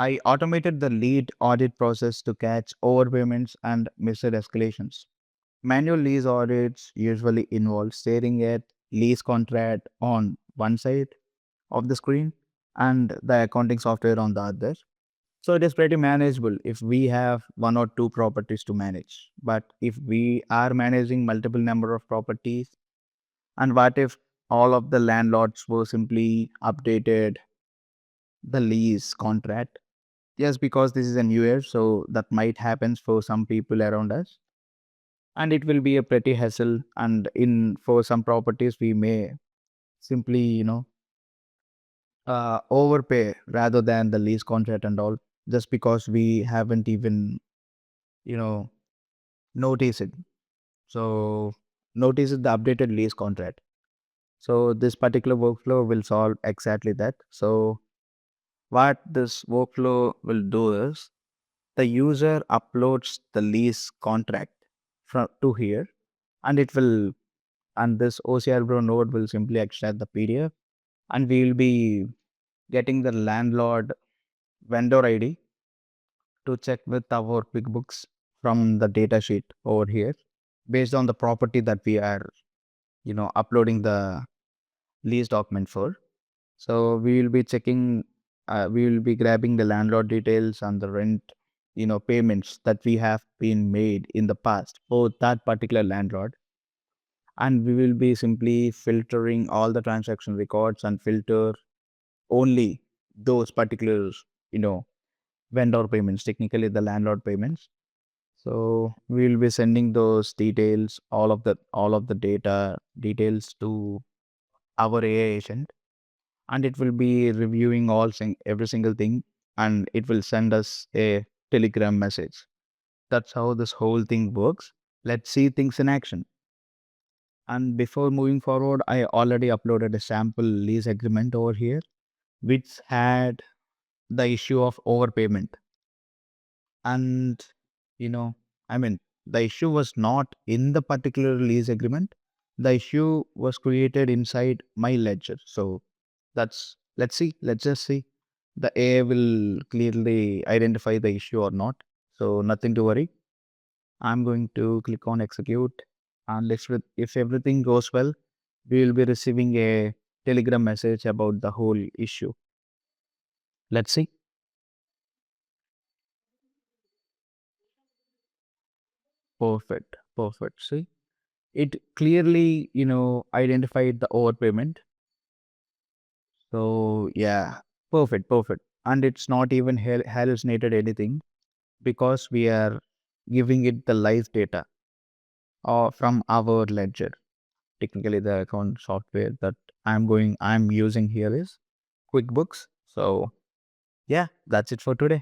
I automated the lead audit process to catch overpayments and missed escalations. Manual lease audits usually involve staring at lease contract on one side of the screen and the accounting software on the other. So it is pretty manageable if we have one or two properties to manage. But if we are managing multiple number of properties, and what if all of the landlords were simply updated the lease contract? Yes, because this is a new year, so that might happen for some people around us, and it will be a pretty hassle. And in for some properties, we may simply overpay rather than the lease contract and all, just because we haven't even you know noticed it. So notice the updated lease contract. So this particular workflow will solve exactly that. So what this workflow will do is the user uploads the lease contract from to here, and it will and this OCR Bro node will simply extract the PDF, and we will be getting the landlord vendor ID to check with our QuickBooks from the data sheet over here based on the property that we are uploading the lease document for. So we will be checking, we will be grabbing the landlord details and the rent, payments that we have been made in the past for that particular landlord. And we will be simply filtering all the transaction records and filter only those particular, you know, vendor payments, technically the landlord payments. So we will be sending those details, all of the data details to our AI agent, and it will be reviewing every single thing, and it will send us a telegram message. That's how this whole thing works. Let's see things in action. And before moving forward, I already uploaded a sample lease agreement over here which had the issue of overpayment. And you know I mean, the issue was not in the particular lease agreement. The issue was created inside my ledger. So let's just see. The AI will clearly identify the issue or not. So nothing to worry. I'm going to click on execute, and if everything goes well, we will be receiving a telegram message about the whole issue. Let's see. Perfect, perfect. See, it clearly identified the overpayment. So yeah, perfect, perfect. And it's not even hallucinated anything, because we are giving it the live data from our ledger. Technically, the account software that I'm using here is QuickBooks. So yeah, that's it for today.